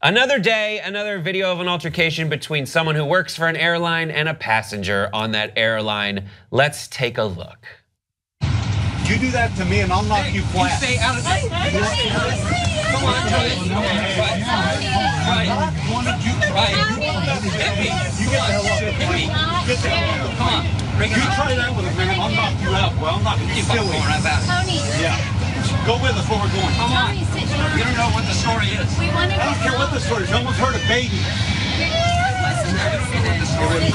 Another day, another video of an altercation between someone who works for an airline and a passenger on that airline. Let's take a look. You do that to me and I'll knock you flat. You stay out of this. Come on, Tony. Right. Hit me. You get the hell up. Hit me. Get the hell up. Come on. Bring it You on. try that with a man, I'll knock you out. Well, I'm not going to be silly. Right back. Tony. Yeah. Go with us where we're going. Come on. Tony, sit down. You don't know what the story is. We want to I don't care what the story is. No one's heard a baby. You don't know what the story is.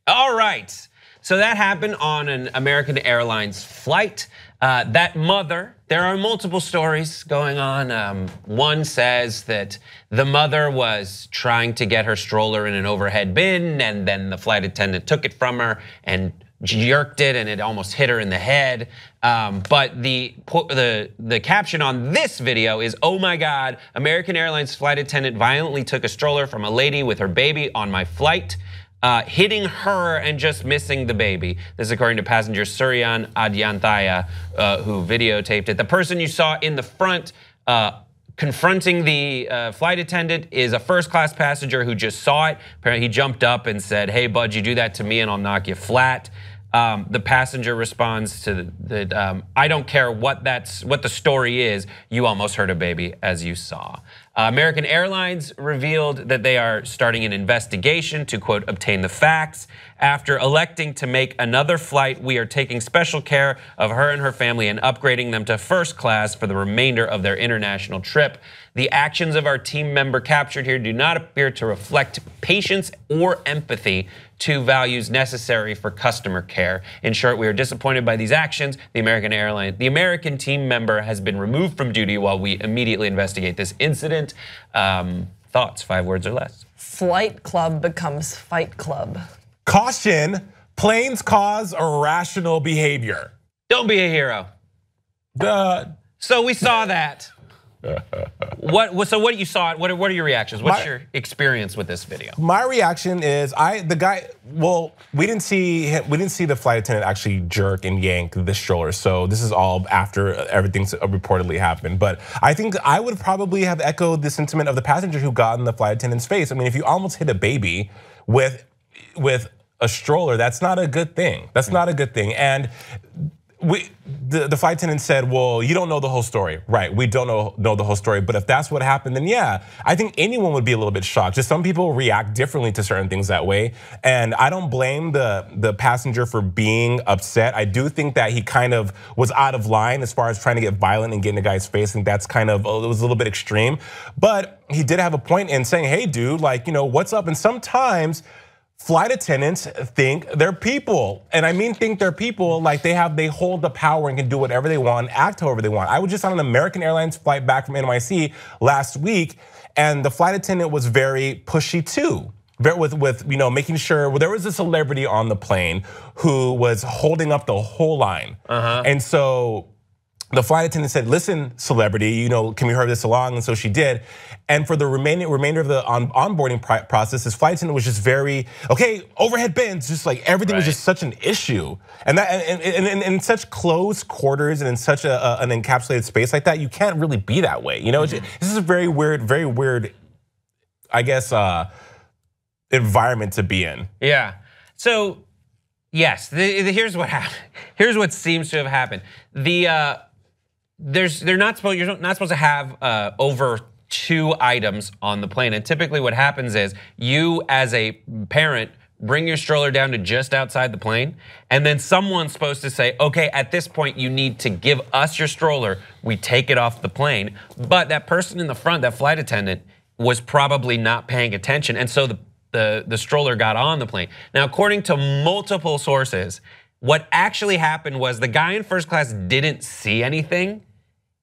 All right, so that happened on an American Airlines flight. That mother, there are multiple stories going on. One says that the mother was trying to get her stroller in an overhead bin, and then the flight attendant took it from her and jerked it, and it almost hit her in the head. But the caption on this video is, "Oh my God, American Airlines flight attendant violently took a stroller from a lady with her baby on my flight, hitting her and just missing the baby." This is according to passenger Suryan Adyanthaya, who videotaped it. The person you saw in the front confronting the flight attendant is a first-class passenger who just saw it. Apparently, he jumped up and said, "Hey, bud, you do that to me and I'll knock you flat." The passenger responds to that, "I don't care what the story is. You almost hurt a baby, as you saw." American Airlines revealed that they are starting an investigation to, quote, "obtain the facts." After electing to make another flight, "we are taking special care of her and her family and upgrading them to first class for the remainder of their international trip. The actions of our team member captured here do not appear to reflect patience or empathy, two values necessary for customer care. In short, we are disappointed by these actions. The American team member has been removed from duty while we immediately investigate this incident." Thoughts, 5 words or less. Flight club becomes fight club. Caution, planes cause irrational behavior. Don't be a hero. So we saw that. So what you saw? What are your reactions? What's your experience with this video? My reaction is we didn't see the flight attendant actually jerk and yank the stroller. So this is all after everything reportedly happened. But I think I would probably have echoed the sentiment of the passenger who got in the flight attendant's face. I mean, if you almost hit a baby with a stroller, that's not a good thing. That's not a good thing. And the flight attendant said, "Well, you don't know the whole story." Right, we don't know the whole story, but if that's what happened, then yeah, I think anyone would be a little bit shocked. Just some people react differently to certain things that way, and I don't blame the passenger for being upset. I do think that he kind of was out of line as far as trying to get violent and get in the guy's face, and that's kind of, it was a little bit extreme, but he did have a point in saying, "Hey dude, like, you know, what's up?" And sometimes flight attendants think they're people, and I mean think they're people, like they hold the power and can do whatever they want, act however they want. I was just on an American Airlines flight back from NYC last week, and the flight attendant was very pushy too, with you know, making sure. Well, there was a celebrity on the plane who was holding up the whole line, and so the flight attendant said, "Listen, celebrity, you know, can we hurry this along?" And so she did. And for the remainder of the onboarding process, this flight attendant was just very, okay, overhead bins, just like everything was just such an issue. And in such close quarters and in such an encapsulated space like that, you can't really be that way. You know, this is a very weird, I guess, environment to be in. Yeah. So yes, here's what happened. Here's what seems to have happened. You're not supposed to have over 2 items on the plane, and typically what happens is you, as a parent, bring your stroller down to just outside the plane, and then someone's supposed to say, "Okay, at this point you need to give us your stroller. We take it off the plane." But that person in the front, that flight attendant, was probably not paying attention, and so the stroller got on the plane. Now, according to multiple sources, what actually happened was the guy in first class didn't see anything.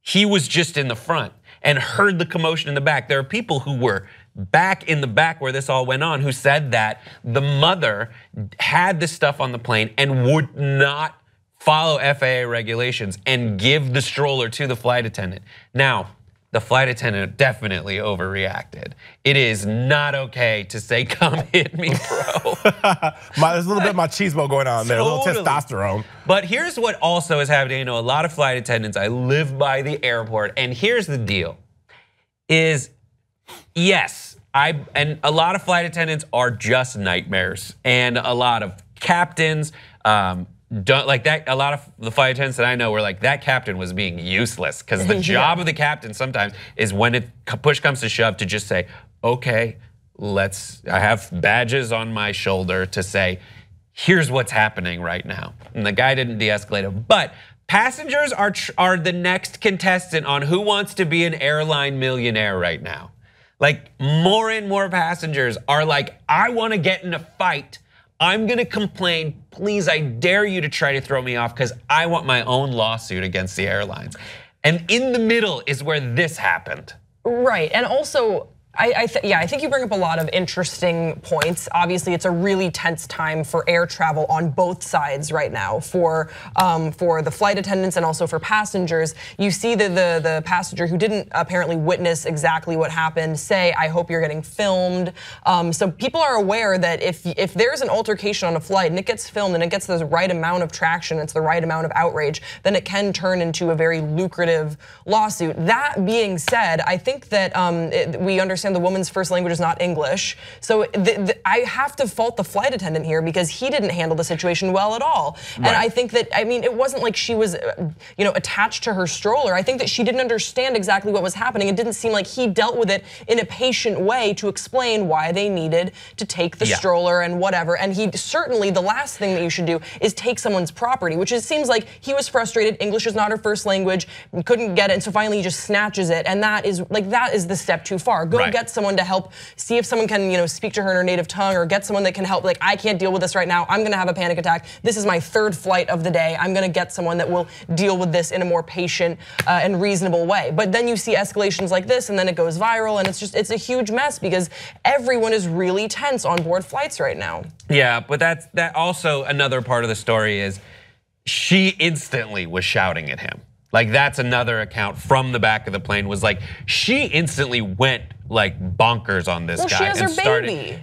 He was just in the front and heard the commotion in the back. There are people who were back in the back where this all went on who said that the mother had this stuff on the plane and would not follow FAA regulations and give the stroller to the flight attendant. Now, the flight attendant definitely overreacted. It is not okay to say, "Come hit me, bro." There's a little bit of machismo going on there, a little testosterone. But here's what also is happening. You know, a lot of flight attendants, I live by the airport, and here's the deal, is Yes, and a lot of flight attendants are just nightmares, and a lot of captains don't like that. A lot of the flight attendants that I know were like, that captain was being useless, because the job of the captain sometimes is when push comes to shove to just say, okay, I have badges on my shoulder to say, here's what's happening right now. And the guy didn't de-escalate him. But passengers are the next contestant on Who Wants to Be an Airline Millionaire right now. Like, more and more passengers are like, I want to get in a fight. I'm gonna complain. Please, I dare you to try to throw me off, because I want my own lawsuit against the airlines. And in the middle is where this happened. Right, and also, I think you bring up a lot of interesting points. Obviously, it's a really tense time for air travel on both sides right now, for the flight attendants and also for passengers. You see the passenger who didn't apparently witness exactly what happened say, I hope you're getting filmed. So people are aware that if there's an altercation on a flight and it gets filmed and it gets the right amount of traction, it's the right amount of outrage, then it can turn into a very lucrative lawsuit. That being said, I think that we understand the woman's first language is not English. So I have to fault the flight attendant here, because he didn't handle the situation well at all. Right. And I think that, I mean, it wasn't like she was attached to her stroller. I think that she didn't understand exactly what was happening. It didn't seem like he dealt with it in a patient way to explain why they needed to take the stroller and whatever. And he certainly, the last thing that you should do is take someone's property, which it seems like he was frustrated. English is not her first language, couldn't get it, and so finally he just snatches it. And that is the step too far. Go get someone to help, see if someone can speak to her in her native tongue, or get someone that can help. Like, I can't deal with this right now, I'm gonna have a panic attack. This is my third flight of the day. I'm gonna get someone that will deal with this in a more patient and reasonable way. But then you see escalations like this, and then it goes viral, and it's a huge mess, because everyone is really tense on board flights right now. Yeah, but that also another part of the story is she instantly was shouting at him. Like, that's another account from the back of the plane, was like, she instantly went like bonkers on this guy. She has her baby.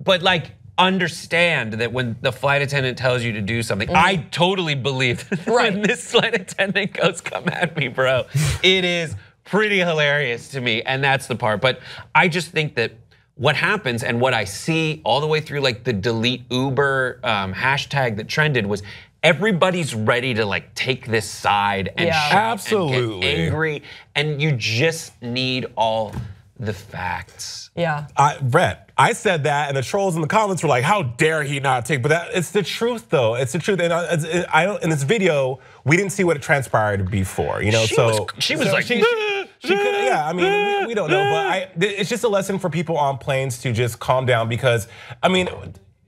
But like, understand that when the flight attendant tells you to do something, I totally believe when this flight attendant goes, come at me, bro. It is pretty hilarious to me, and that's the part. But I just think that what happens, and what I see all the way through like the delete Uber hashtag that trended, was everybody's ready to like take this side and shout and get angry, and you just need all the facts. Yeah. Brett, I said that, and the trolls in the comments were like, "How dare he not take?" But it's the truth, though. It's the truth. And in this video, we didn't see what transpired before. She was like, she could, yeah. I mean, we don't know, but it's just a lesson for people on planes to just calm down, because I mean,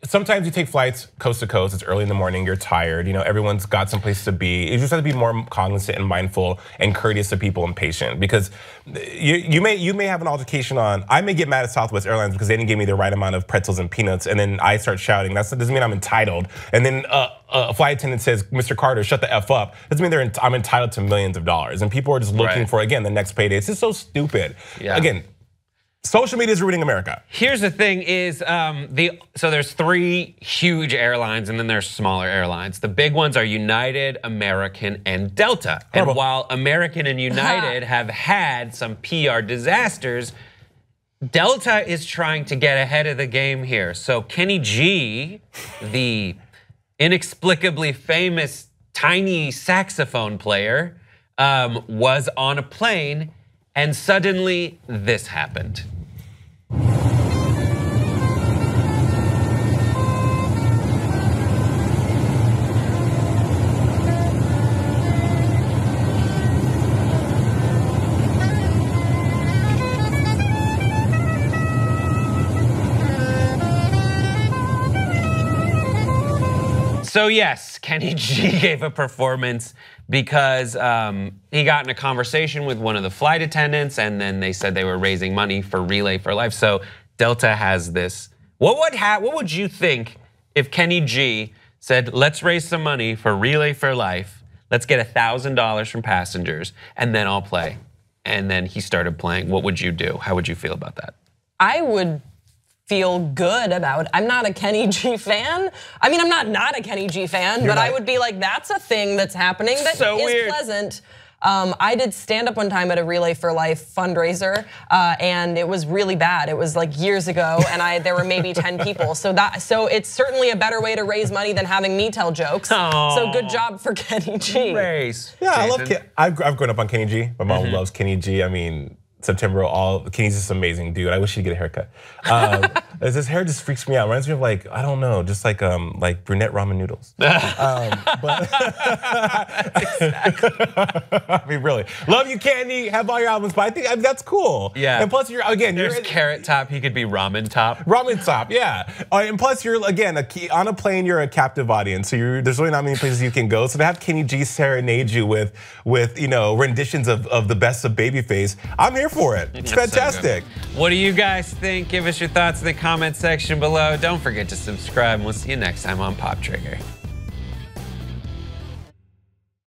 sometimes you take flights coast to coast, it's early in the morning, you're tired, everyone's got some place to be. You just have to be more cognizant and mindful and courteous to people and patient, because you may have an altercation I may get mad at Southwest Airlines because they didn't give me the right amount of pretzels and peanuts, and then I start shouting. That doesn't mean I'm entitled. And then a flight attendant says, Mr. Carter, shut the F up. Doesn't mean I'm entitled to millions of dollars. And people are just looking for, again, the next payday. It's just so stupid. Yeah. Again, social media is ruining America. Here's the thing is, so there's 3 huge airlines, and then there's smaller airlines. The big ones are United, American, and Delta. And while American and United have had some PR disasters, Delta is trying to get ahead of the game here. So Kenny G, the inexplicably famous tiny saxophone player, was on a plane, and suddenly this happened. So yes, Kenny G gave a performance because he got in a conversation with one of the flight attendants, and then they said they were raising money for Relay for Life. So Delta has this. What would you think if Kenny G said, let's raise some money for Relay for Life, let's get $1,000 from passengers, and then I'll play? And then he started playing. What would you do? How would you feel about that? I would feel good about it. I'm not a Kenny G fan. I mean, I'm not a Kenny G fan, but I would be like, that's a thing that's happening that is pleasant. I did stand up one time at a Relay for Life fundraiser, and it was really bad. It was like years ago, and there were maybe 10 people. So it's certainly a better way to raise money than having me tell jokes. So good job for Kenny G. Race. Yeah, I love I've grown up on Kenny G. My mom loves Kenny G. I mean, September, Kenny's just amazing dude. I wish he'd get a haircut. His hair just freaks me out. Reminds me of like, I don't know, just like brunette ramen noodles. I mean, really, love you, Candy. Have all your albums, but I think that's cool. Yeah. And plus, there's Carrot Top. He could be Ramen Top. Ramen Top, yeah. And plus, you're again on a plane. You're a captive audience, so there's really not many places you can go. So to have Kenny G serenade you with renditions of the best of Babyface, I'm here for it. It's fantastic. So what do you guys think? Give us your thoughts in the comment section below. Don't forget to subscribe, and we'll see you next time on Pop Trigger.